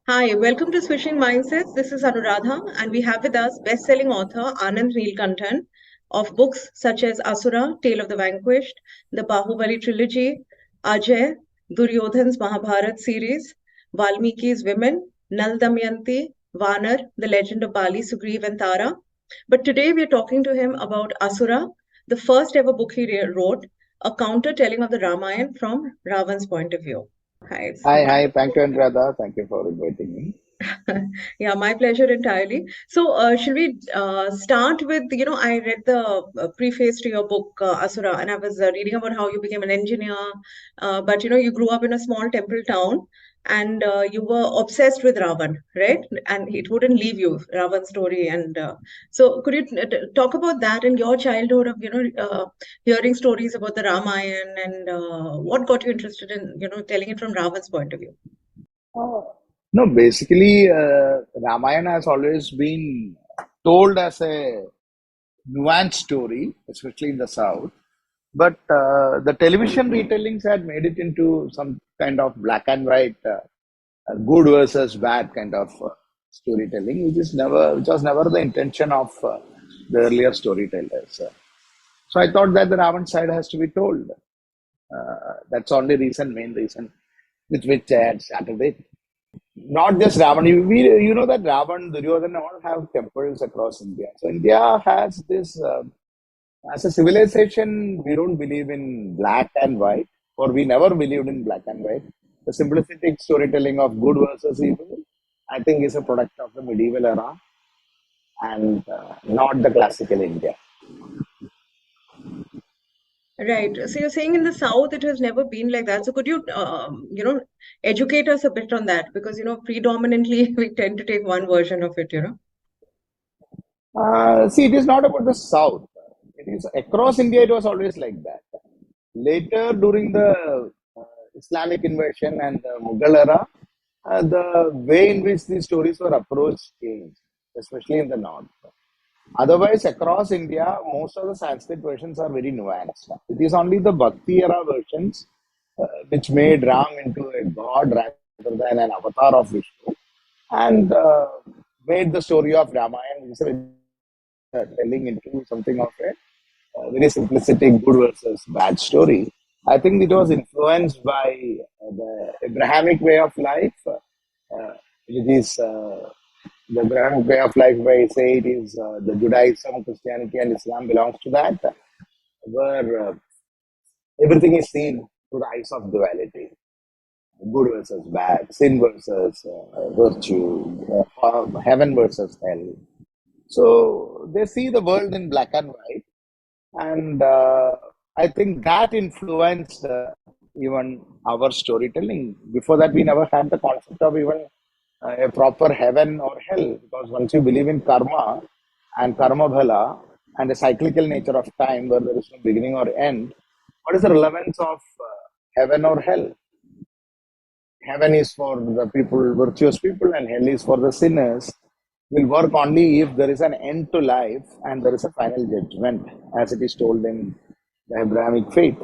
Hi, welcome to Swishing Mindsets. This is Anuradha, and we have with us best-selling author Anand Neelakantan of books such as Asura, Tale of the Vanquished, the Bahubali trilogy, Ajay, Duryodhan's Mahabharata series, Valmiki's Women, Nal Damyanti, Vanara, The Legend of Bali, Sugreeva and Tara. But today we are talking to him about Asura, the first ever book he wrote, a counter-telling of the Ramayana from Ravan's point of view. Hi, it's Hi, hi. Thank you, Anuradha. Thank you for inviting me. Yeah, my pleasure entirely. So, should we start with, I read the preface to your book, Asura, and I was reading about how you became an engineer, but, you grew up in a small temple town and you were obsessed with Ravan, right? And it wouldn't leave you, Ravan's story. And so, could you talk about that in your childhood of, hearing stories about the Ramayana and what got you interested in, telling it from Ravan's point of view? No, basically, Ramayana has always been told as a nuanced story, especially in the South. But the television retellings had made it into some kind of black and white, good versus bad kind of storytelling, which was never the intention of the earlier storytellers. So I thought that the Ravan side has to be told. That's only main reason with which I had started it. Not just Ravan. You know that Ravan, Duryodhana all have temples across India. So India has this, as a civilization, we don't believe in black and white, or we never believed in black and white. The simplistic storytelling of good versus evil, I think, is a product of the medieval era and not the classical India. Right. So you're saying in the South it has never been like that. So could you, educate us a bit on that? Because, predominantly we tend to take one version of it. See, it is not about the South. It is across India, it was always like that. Later, during the Islamic invasion and the Mughal era, the way in which these stories were approached changed, especially in the north. Otherwise, across India, most of the Sanskrit versions are very nuanced. It is only the Bhakti era versions which made Ram into a god rather than an avatar of Vishnu and made the story of Ramayana telling into something of a very simplistic good versus bad story. I think it was influenced by the Abrahamic way of life, which is the Abrahamic way of life, where I say it is the Judaism, Christianity, and Islam belongs to that, where everything is seen through the eyes of duality, good versus bad, sin versus virtue, heaven versus hell. So they see the world in black and white, and I think that influenced even our storytelling. Before that, we never had the concept of even a proper heaven or hell, because once you believe in karma and karma bhala and the cyclical nature of time where there is no beginning or end, what is the relevance of heaven or hell? Heaven is for the people, virtuous people, and hell is for the sinners. Will work only if there is an end to life and there is a final judgment, as it is told in the Abrahamic faith.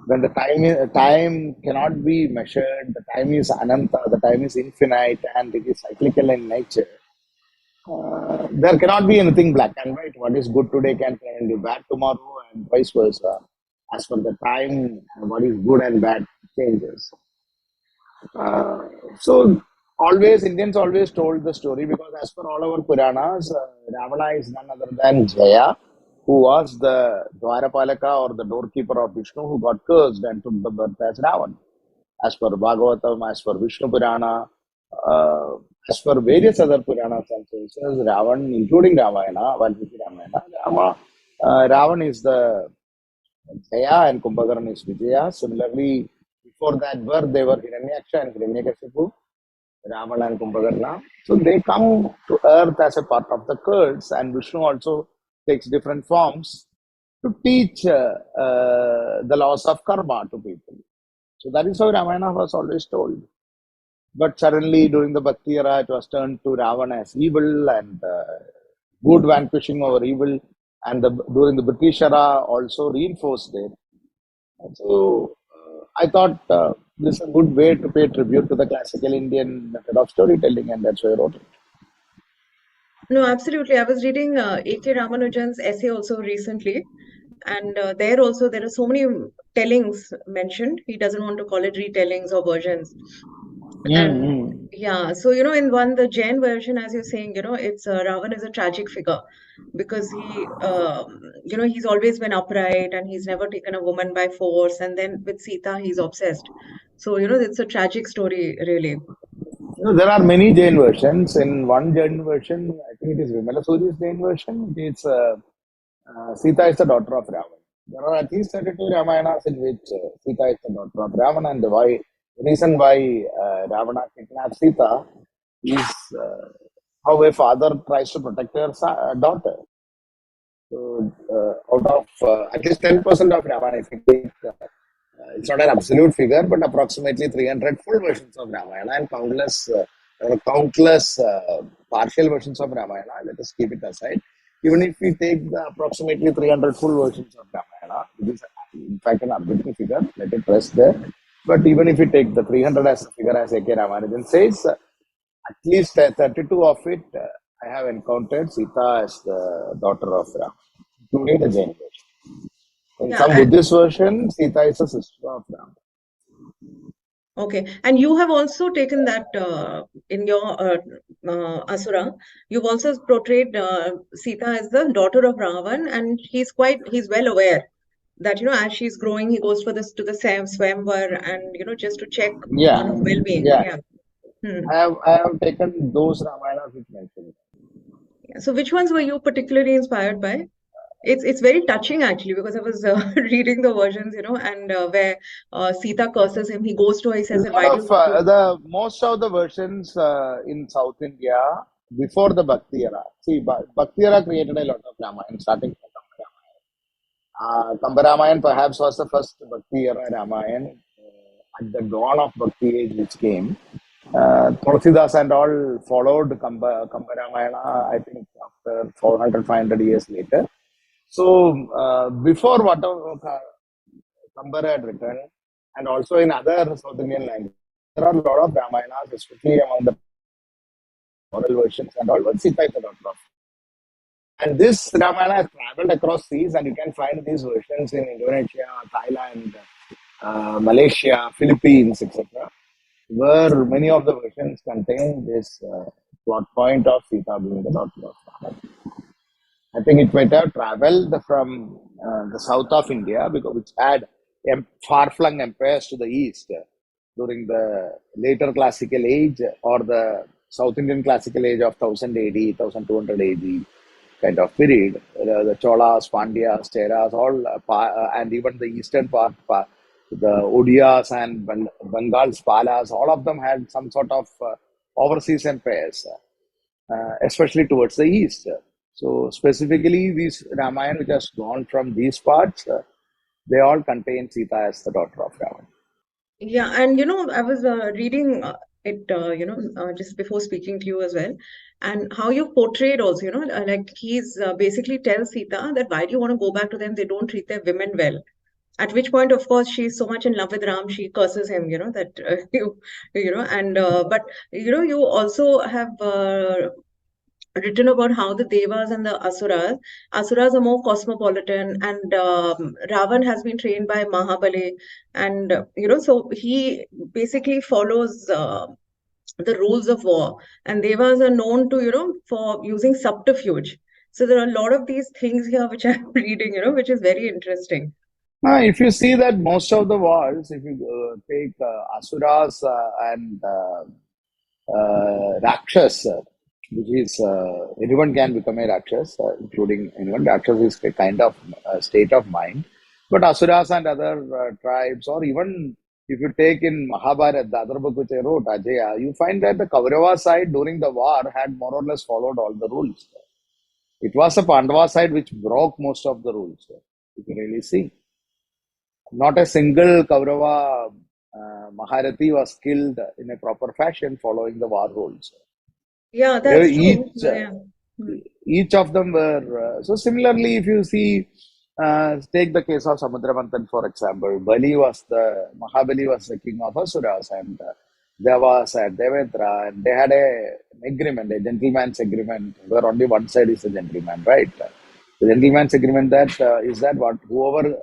When the time cannot be measured, the time is ananta, the time is infinite, and it is cyclical in nature. There cannot be anything black and white. What is good today can be bad tomorrow, and vice versa. As per the time, what is good and bad changes. So always Indians always told the story because as per all our Puranas, Ravana is none other than Jaya, who was the Dwarapalaka or the doorkeeper of Vishnu, who got cursed and took the birth as Ravan. As per Bhagavatam, as per Vishnu Purana, uh, as per various other Puranas and sources, Ravan, including Ramayana, Valmiki Ramayana, Ravan is the Jaya and Kumbhakaran is Vijaya. Similarly, before that birth, they were Hiranyaksha and Hiranyakashipu, Ravana and Kumbhakarna. So they come to earth as a part of the curse, and Vishnu also takes different forms to teach the laws of karma to people. So that is how Ramayana was always told. But suddenly, during the Bhakti era, it was turned to Ravana as evil and good vanquishing over evil. And during the British era, also reinforced it. So I thought this is a good way to pay tribute to the classical Indian method of storytelling, and that's why I wrote it. No, absolutely. I was reading A.K. Ramanujan's essay also recently, and there also there are so many tellings mentioned. He doesn't want to call it retellings or versions. And Mm-hmm. yeah, so in one the Jain version, as you're saying, it's Ravan is a tragic figure because he's always been upright and he's never taken a woman by force. And then with Sita, he's obsessed. So it's a tragic story, really. There are many Jain versions. In one Jain version, I think it is Vimala Suri's Jain version. It's Sita is the daughter of Ravan. There are at least 32 Ramayanas in which Sita is the daughter of Ravan, and the reason why Ravana kidnaps Sita is how a father tries to protect her daughter. So, out of at least 10% of Ramayana, if you take, it's not an absolute figure, but approximately 300 full versions of Ramayana and countless partial versions of Ramayana. Let us keep it aside. Even if we take the approximately 300 full versions of Ramayana, which is in fact an arbitrary figure, let it rest there. But even if we take the 300 as a figure, as A.K. Ramanujan says, at least 32 of it, I have encountered Sita as the daughter of Ram, including the Jain version. In Yeah, some Buddhist version, Sita is a sister of Ram. okay. And you have also taken that in your Asura. You've also portrayed Sita as the daughter of Ravan, and he's well aware that, as she's growing, he goes for this to the Swamvar and, just to check on Yeah, her well-being. yeah. Yeah. Hmm. I have taken those Ramayanas which mentioned. Yeah. So which ones were you particularly inspired by? It's very touching actually because I was reading the versions, and where Sita curses him. He goes to her, he A says that lot why do of you want to? the most of the versions in South India before the Bhakti era. See, Bhakti era created a lot of Ramayana, starting from Kambaramayan perhaps was the first Bhakti era Ramayan at the dawn of Bhakti age which came. Tulsidas and all followed Kambaramayana, I think, after 400, 500 years later. So, before whatever Kambara had written, and also in other South Indian languages, there are a lot of Ramayanas, especially among the oral versions and all, but Sita is a lot of. And this Ramayana has traveled across seas, and you can find these versions in Indonesia, Thailand, Malaysia, Philippines, etc., where many of the versions contain this plot point of Sita being the daughter of Ram. I think it might have traveled from the south of India, because which had far-flung empires to the east during the later classical age or the South Indian classical age of 1000 AD, 1200 AD kind of period. The Cholas, Pandyas, Cheras, all, and even the eastern part, the Odiyas and Bengal's Palas, all of them had some sort of overseas empires, especially towards the east. So, specifically, these Ramayana, which has gone from these parts, they all contain Sita as the daughter of Ravan. Yeah, and I was reading it, just before speaking to you as well, and how you portrayed also, like he's basically tells Sita that why do you want to go back to them? They don't treat their women well. At which point, of course, she's so much in love with Ram, she curses him, that and but you also have written about how the Devas and the Asuras are more cosmopolitan, and Ravan has been trained by Mahabali, and so he basically follows the rules of war, and Devas are known to for using subterfuge. So there are a lot of these things here which I'm reading, which is very interesting. Now, if you see that most of the wars, if you take Asuras and Rakshas, which is anyone can become a Rakshas, including anyone. Rakshas is a kind of state of mind. But Asuras and other tribes, or even if you take in Mahabharata, the other book which I wrote, Ajay, you find that the Kaurava side during the war had more or less followed all the rules. It was the Pandava side which broke most of the rules. You can really see. Not a single Kaurava Maharati was killed in a proper fashion following the war rules. Yeah, that's true. Each Yeah. Hmm. each of them were so similarly. If you see Take the case of Samudramanthan, for example. Mahabali was the king of Asuras, and Devas and Devendra, and they had an agreement, a gentleman's agreement, where only one side is a gentleman, right? The gentleman's agreement that is that what whoever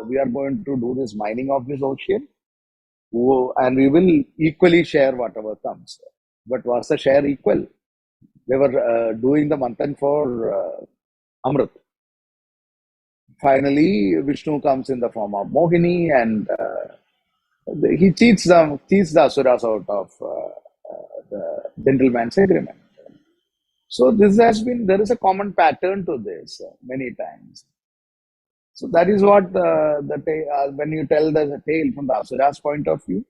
we are going to do this mining of this ocean, and we will equally share whatever comes. But was the share equal? They were doing the manthan for Amrit. Finally, Vishnu comes in the form of Mohini, and he cheats the Asuras out of the gentleman's agreement. So there is a common pattern to this many times. So that is what when you tell the tale from the Asura's point of view,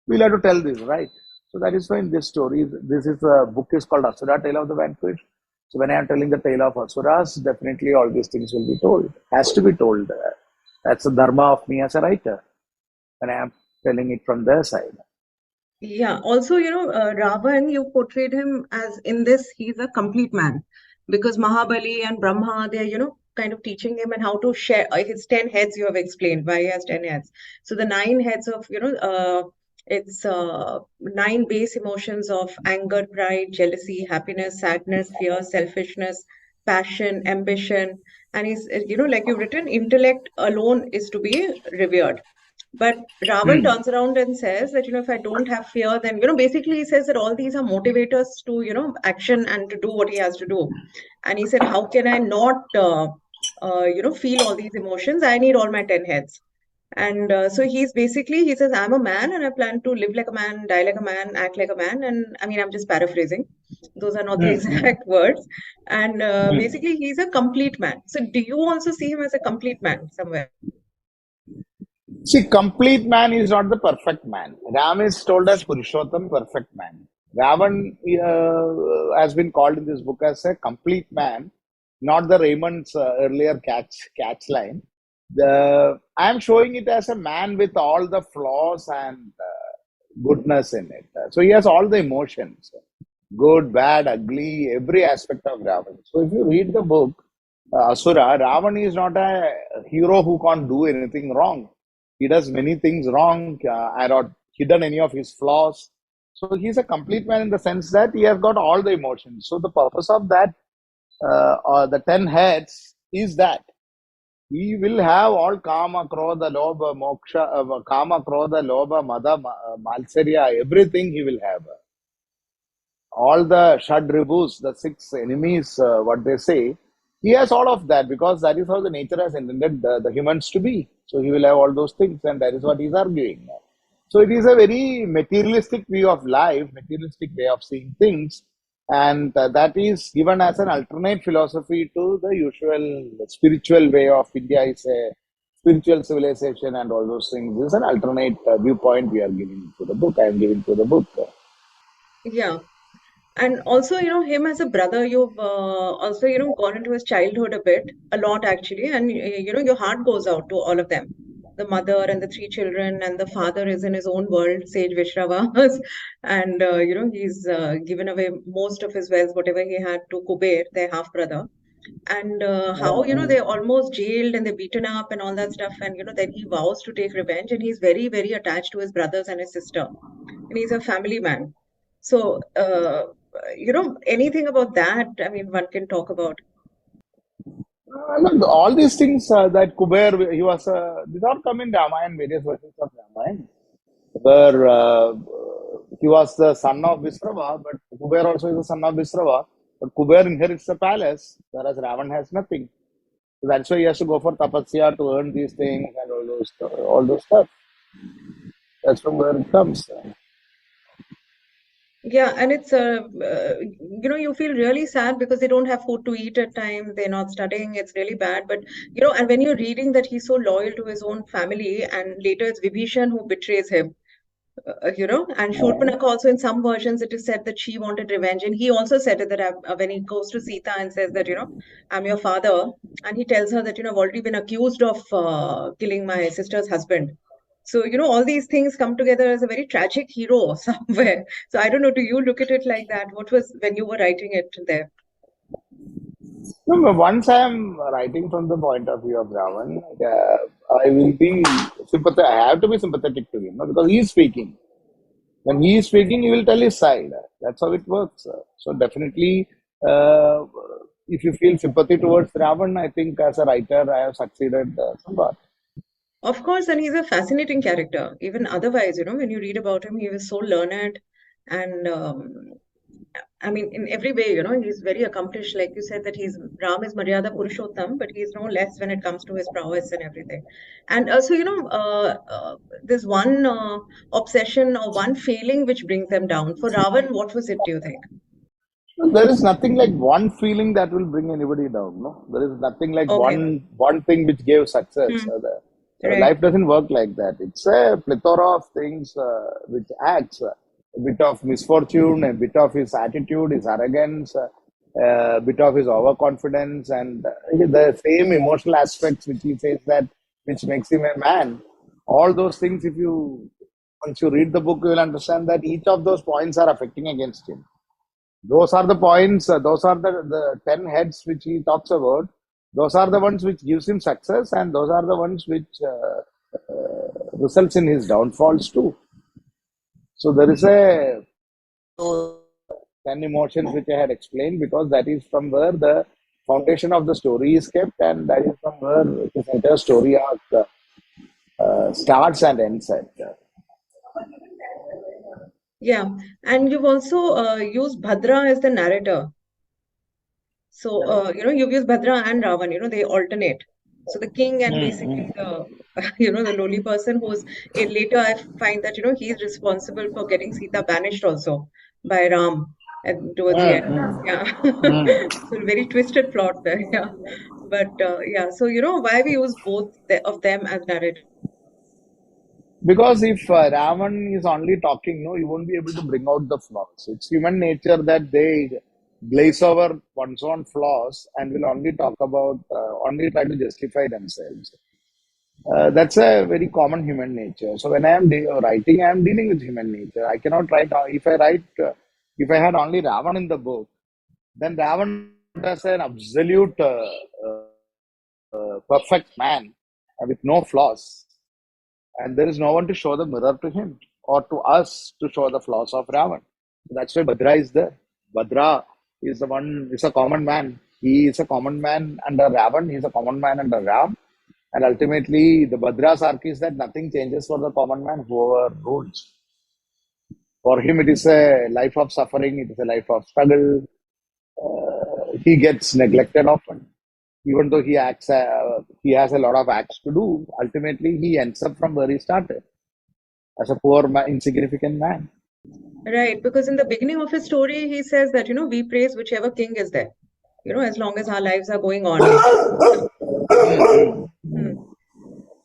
we'll have to tell this, right? So that is why in this story, this is a book is called Asura, Tale of the Vanquished. So when I am telling the tale of Asuras, definitely all these things will be told. Has to be told. That's the dharma of me as a writer. When I am telling it from their side. Yeah. Also, Ravan, you portrayed him as in this, he's a complete man because Mahabali and Brahma, they're, kind of teaching him and how to share his 10 heads. You have explained why he has 10 heads. So the 9 heads of, it's 9 base emotions of anger, pride, jealousy, happiness, sadness, fear, selfishness, passion, ambition. And he's, like you've written, intellect alone is to be revered. But Ravan Hmm. turns around and says that, if I don't have fear, then, basically he says that all these are motivators to, action and to do what he has to do. And he said, how can I not, feel all these emotions? I need all my 10 heads. And so he says, I'm a man and I plan to live like a man, die like a man, act like a man. And I mean, I'm just paraphrasing. Those are not the Hmm. Hmm. exact words. And Hmm. basically, he's a complete man. So do you also see him as a complete man somewhere? See, complete man is not the perfect man. Ram is told as Purushottam, perfect man. Ravan has been called in this book as a complete man, not the Raymond's earlier catch line. I am showing it as a man with all the flaws and goodness in it. So he has all the emotions, good, bad, ugly, every aspect of Ravan. So if you read the book, Asura, Ravan is not a hero who can't do anything wrong. He does many things wrong. I not hidden any of his flaws. So he's a complete man in the sense that he has got all the emotions. So the purpose of that, or the 10 heads, is that he will have all kama, krodha, lobha, moksha, kama, krodha, lobha, mada, malsarya, everything he will have. All the Shadribus, the 6 enemies, what they say, he has all of that because that is how the nature has intended the humans to be. So he will have all those things, and that is what he's arguing. So it is a very materialistic view of life, materialistic way of seeing things, and that is given as an alternate philosophy to the usual spiritual way of India is a spiritual civilization and all those things. This is an alternate viewpoint we are giving to the book. I am giving to the book. Yeah. And also, him as a brother, you've also, gone into his childhood a lot actually. And, your heart goes out to all of them. The mother and the 3 children, and the father is in his own world, Sage Vishravas. And, he's given away most of his wealth, whatever he had, to Kuber, their half brother. And how, they're almost jailed and they're beaten up and all that stuff. And, then he vows to take revenge. And he's very, very attached to his brothers and his sister, and he's a family man. So, anything about that, I mean, one can talk about. Look, all these things that Kuber, these all come in Ramayana, various versions of Ramayana, where he was the son of Visrava, but Kuber also is the son of Visrava. But Kuber inherits the palace, whereas Ravan has nothing. So that's why he has to go for tapasya to earn these things and all those stuff. That's from where it comes. Yeah, and it's you feel really sad because they don't have food to eat at times. They're not studying. It's really bad. But and when you're reading that he's so loyal to his own family, and later it's Vibhishan who betrays him. And Shurpanakha also in some versions it is said that she wanted revenge, and he also said it that when he goes to Sita and says that I'm your father, and he tells her that I've already been accused of killing my sister's husband. So all these things come together as a very tragic hero somewhere. So I don't know, do you look at it like that? What was when you were writing it there? No, no, once I am writing from the point of view of Ravan, I will be sympathetic. I have to be sympathetic to him, no, because he is speaking. When he is speaking, he will tell his side. That's how it works. So definitely, uh, if you feel sympathy towards Ravan, I think as a writer, I have succeeded somewhat. Of course, and he's a fascinating character. Even otherwise, when you read about him, he was so learned and I mean, in every way, he's very accomplished. Like you said, that he's Ram is maryada Purushottam, but he's no less when it comes to his prowess and everything. And also, there's one obsession or one failing which brings them down. For Ravan, what was it, do you think? There is nothing like one feeling that will bring anybody down. No, there is nothing like Okay. one thing which gave success. Hmm. Life Right. doesn't work like that. It's a plethora of things which acts. A bit of misfortune, a bit of his attitude, his arrogance, a bit of his overconfidence, and the same emotional aspects which he says that which makes him a man. All those things, if you once you read the book, you will understand that each of those points are affecting against him. Those are the points, those are the 10 heads which he talks about. Those are the ones which gives him success, and those are the ones which results in his downfalls too. So there is a 10 emotions which I had explained because that is from where the foundation of the story is kept, and that is from where this entire story arc starts and ends at. Yeah. And you've also used Bhadra as the narrator. So, you've used Bhadra and Ravan, they alternate. So the king and basically the, the lowly person who's later I find that, he's responsible for getting Sita banished also by Ram and towards the end. Yeah. So very twisted plot there. Yeah. But yeah, so, why we use both of them as narrators. Because if Ravan is only talking, no, you won't be able to bring out the flaws. It's human nature that they glaze over one's own flaws and will only talk about, only try to justify themselves. That's a very common human nature. So when I am writing, I am dealing with human nature. I cannot write, if I had only Ravan in the book, then Ravan as an absolute perfect man with no flaws. And there is no one to show the mirror to him or to us to show the flaws of Ravan. That's why Bhadra is there. Bhadra is a common man. He is a common man under Ravan, he is a common man under Ram. And ultimately, the Bhadra's arc is that nothing changes for the common man, whoever rules. For him, it is a life of suffering, it is a life of struggle. He gets neglected often. Even though he has a lot of acts to do, ultimately he ends up from where he started as a poor, insignificant man. Right, because in the beginning of his story, he says that, we praise whichever king is there, as long as our lives are going on. Hmm.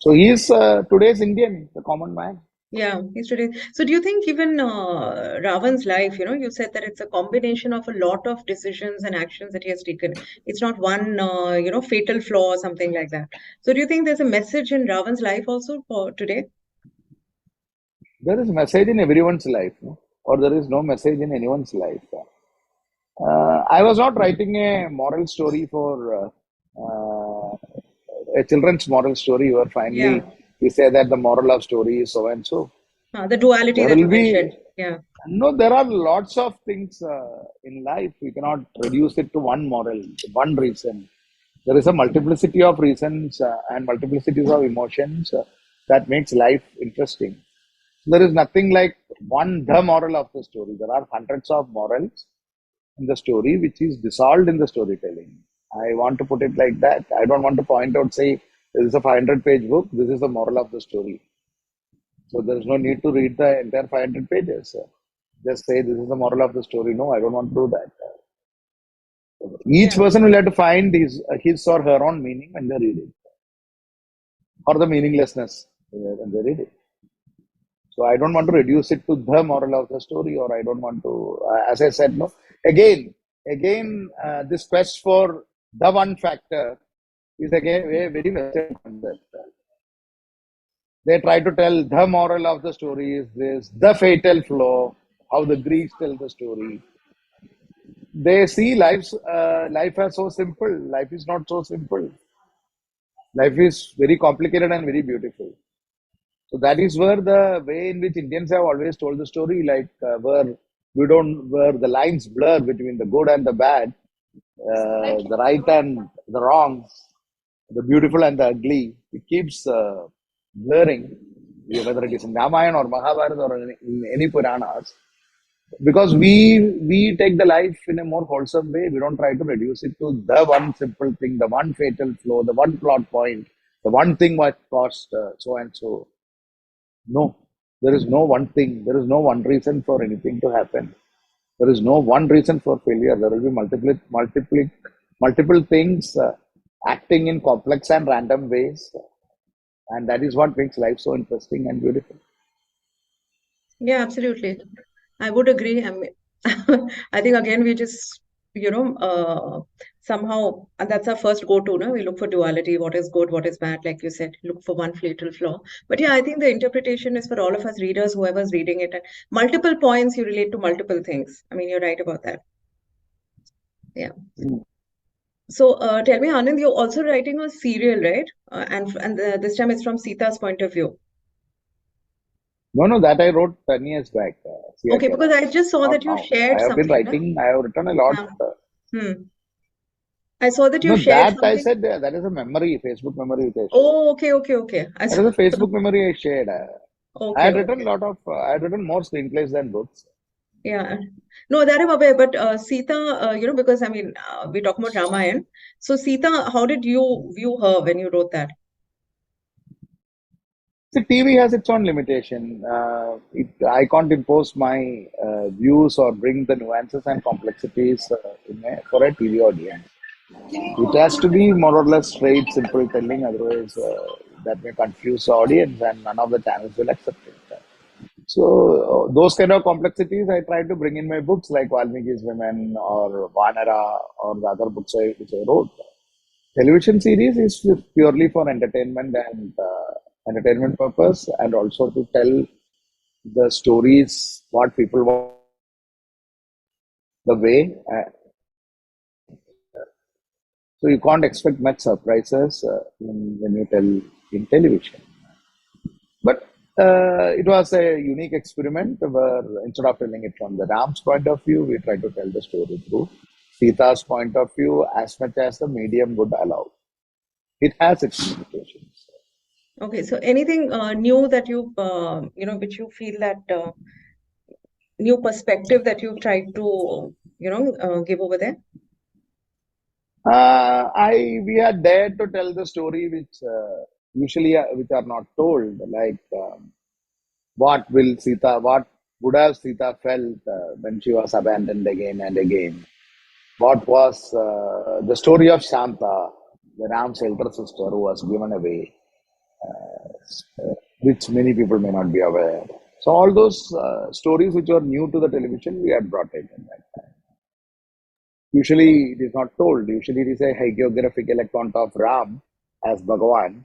So he is today's Indian, the common man. Yeah, he's today. So do you think even Ravan's life, you said that it's a combination of a lot of decisions and actions that he has taken. It's not one, fatal flaw or something like that. So do you think there's a message in Ravan's life also for today? There is message in everyone's life, no? Or there is no message in anyone's life. I was not writing a moral story for a children's moral story where finally Yeah, we say that the moral of story is so and so. the duality There that you will be, mentioned. Yeah, no, there are lots of things in life. We cannot reduce it to one moral, one reason. There is a multiplicity of reasons and multiplicities of emotions that makes life interesting. There is nothing like the moral of the story. There are hundreds of morals in the story which is dissolved in the storytelling. I want to put it like that. I don't want to point out, say, this is a 500-page book, this is the moral of the story. So there is no need to read the entire 500 pages. Just say this is the moral of the story. No, I don't want to do that. Each yeah, person will have to find his or her own meaning when they read it, or the meaninglessness when they read it. So I don't want to reduce it to the moral of the story, or I don't want to, as I said, no. This quest for the one factor is again a very Western concept. They try to tell the moral of the story is this, the fatal flaw, how the Greeks tell the story. they see life as so simple. Life is not so simple. Life is very complicated and very beautiful. So that is where the way in which Indians have always told the story, like where the lines blur between the good and the bad, the right and the wrong, the beautiful and the ugly. It keeps blurring, whether it is in Ramayana or Mahabharata or in any Puranas, because we take the life in a more wholesome way. We don't try to reduce it to the one simple thing, the one fatal flaw, the one plot point, the one thing what cost so and so. No, there is no one thing. There is no one reason for anything to happen. There is no one reason for failure. There will be multiple things acting in complex and random ways, and that is what makes life so interesting and beautiful. Yeah, absolutely. I would agree. I mean, I think again we just, somehow, and that's our first go-to, no? We look for duality, what is good, what is bad, like you said, look for one fatal flaw. But yeah, I think the interpretation is for all of us readers, whoever's reading it, and multiple points you relate to multiple things. I mean, you're right about that. Yeah. So tell me, Anand, you're also writing a serial, right? And this time it's from Sita's point of view. No, that I wrote 10 years back. Okay, because I just saw Not that you now. I shared have been something, no? writing. I have written a lot. Hmm. I saw that you No, shared that I something. said that is a memory, Facebook memory which I shared. Oh, okay. I That saw. is a Facebook memory I shared. I had written Okay. a lot of. I had written more screenplays than books. Yeah. No, that I'm aware. But Sita, because I mean, we talk about Ramayana. So Sita, how did you view her when you wrote that? See, TV has its own limitation. I can't impose my views or bring the nuances and complexities for a TV audience. It has to be more or less straight, simple telling. Otherwise, that may confuse the audience, and none of the channels will accept it. So those kind of complexities I try to bring in my books, like Valmiki's Women or Vanara or the other books which I wrote. Television series is purely for entertainment and entertainment purpose, and also to tell the stories what people want, the way. So you can't expect much surprises when you tell in television. But it was a unique experiment where instead of telling it from the Ram's point of view, we try to tell the story through Sita's point of view as much as the medium would allow. It has its limitations. Okay, so anything new that which you feel that new perspective that you've tried to, give over there? We are there to tell the story which usually which are not told, like what would have Sita felt when she was abandoned again and again. What was the story of Shanta, the Ram's elder sister who was given away, which many people may not be aware. So all those stories which are new to the television, we had brought it in that time. Usually it is not told. Usually it is a hagiographical account of Ram as Bhagavan.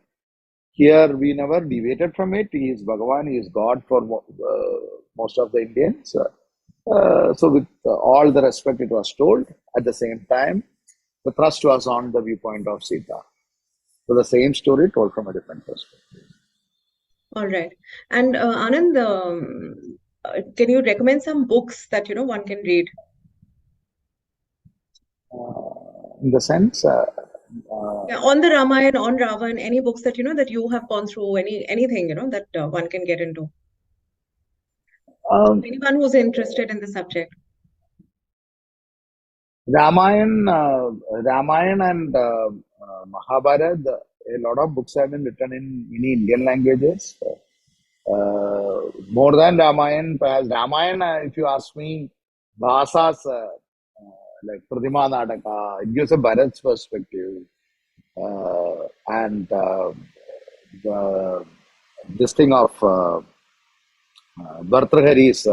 Here we never deviated from it. He is Bhagavan, he is God for most of the Indians. So with all the respect it was told, at the same time, the thrust was on the viewpoint of Sita. So the same story told from a different perspective. All right. And Anand, can you recommend some books that, one can read? In the sense, Yeah, on the Ramayana, on Ravan, any books that, that you have gone through, anything, that one can get into. um, Anyone who's interested in the subject. Ramayana and Mahabharata, a lot of books have been written in many Indian languages. More than Ramayana, perhaps Ramayana, if you ask me, Bhasas, like Pradima Nataka, it gives a Bharat's perspective. And the, this thing of Bhartrihari's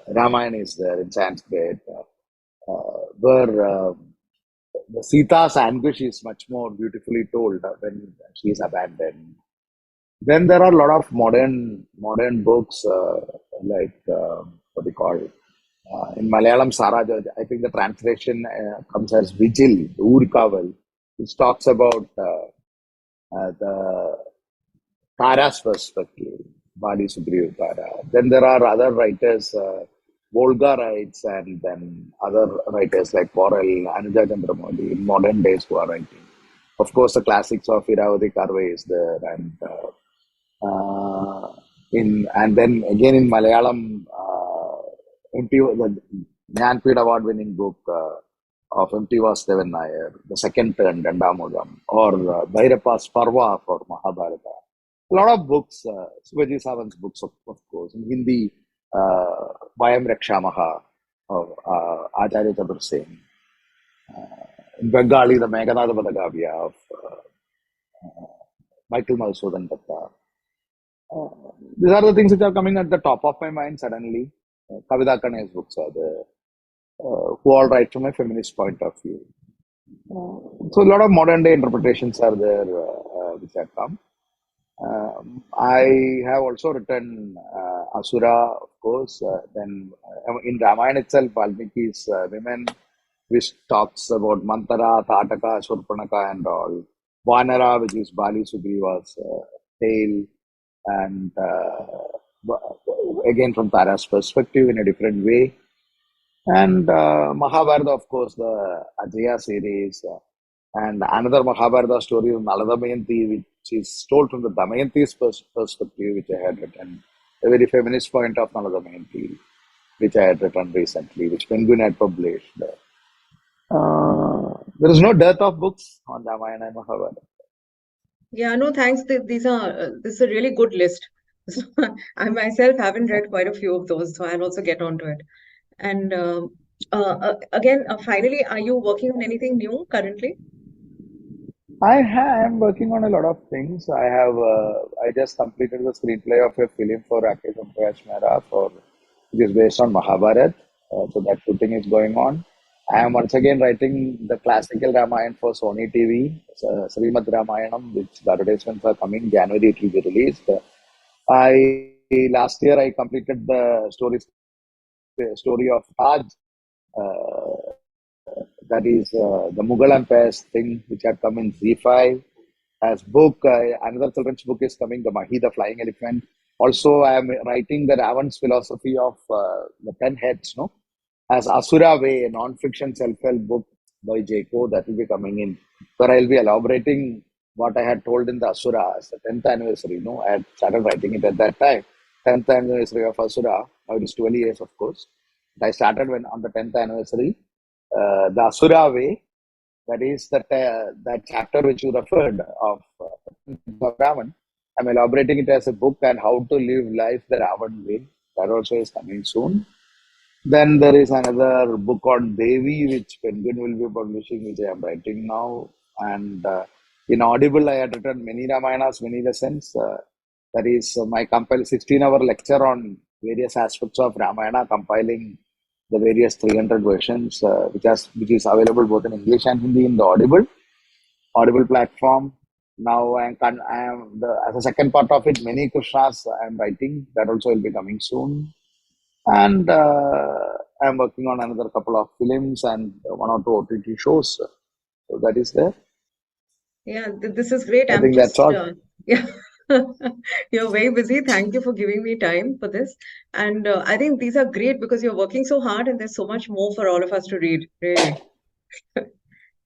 Ramayana is there in Sanskrit, where the Sita's anguish is much more beautifully told when she is abandoned. Then there are a lot of modern books like what do you call it? In Malayalam, I think the translation comes as Vigil, Urkaval, which talks about the Tara's perspective, Bali, Sugreeva, Tara. Then there are other writers, Volga writes, and then other writers like Porel, Anuja Chandramoli, in modern days who are writing. Of course, the classics of Iravati Karve is there, and and then again in Malayalam, the Jnanpith Award-winning book of M.T. Vasudevan Nair, The Second Turn, Dandamudam, or Bhairappa's Parva for Mahabharata. A lot of books, Shivaji Savant's books, of course. In Hindi, Vayam Rakshamaha of Acharya Chandra Singh. In Bengali, the Meghanada Badagavya of Michael Madhusudan Datta. These are the things which are coming at the top of my mind suddenly. Kavita Kane's books are there, who all write from a feminist point of view. So a lot of modern day interpretations are there which have come. I have also written Asura, of course. Then in Ramayana itself, Valmiki's women, which talks about Mantara, Tataka, Shurpanaka, and all. Vanara, which is Bali Sugriva's tale, and again from Tara's perspective in a different way. And Mahabharata, of course, the Ajay series, and another Mahabharata story of Nala Damyanti, which is told from the Damyanti's perspective, which I had written, a very feminist point of Nala Damyanti, which I had written recently, which Penguin had published. There is no dearth of books on Ramayana and Mahabharata. Yeah, no, thanks. This is a really good list. So, I myself haven't read quite a few of those, so I'll also get onto it. And again, finally, are you working on anything new currently? am working on a lot of things. I just completed the screenplay of a film for Rakesh and Prayash Mehra which is based on Mahabharata. So that shooting is going on. I am once again writing the classical Ramayana for Sony TV, Srimad Ramayanam, which the advertisements are coming. January it will be released. Last year I completed the story of Taj. That is the Mughal Empire's thing, which had come in Z5 as book. Another children's book is coming, the Mahi, the Flying Elephant. Also, I am writing the Ravan's philosophy of the 10 heads, no? As Asura Way, a non-fiction self-help book by Jaco that will be coming in, where I'll be elaborating what I had told in the Asura as the 10th anniversary. No, I had started writing it at that time. 10th anniversary of Asura. Now it is 12 years, of course. I started when on the 10th anniversary. The Asura Way, that is that chapter which you referred of Ravan. I'm elaborating it as a book and how to live life the Ravan way. That also is coming soon. Then there is another book on Devi, which Penguin will be publishing, which I am writing now. And in Audible, I had written Many Ramayanas, Many Lessons. That is my 16-hour lecture on various aspects of Ramayana, compiling the various 300 versions, which is available both in English and Hindi in the Audible platform. Now as a second part of it, many Krishnas I am writing. That also will be coming soon. And I am working on another couple of films and one or two OTT shows. So that is there. Yeah, this is great. I I'm think that's just, all. yeah, you're very busy. Thank you for giving me time for this. And I think these are great because you're working so hard and there's so much more for all of us to read, really.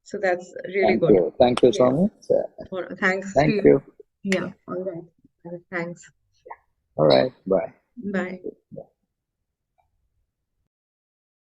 So that's really Thank good. you. Thank you so Yeah. much. Thanks to Thank you. you. Yeah, all right. Thanks. All right. Bye. Bye. Bye.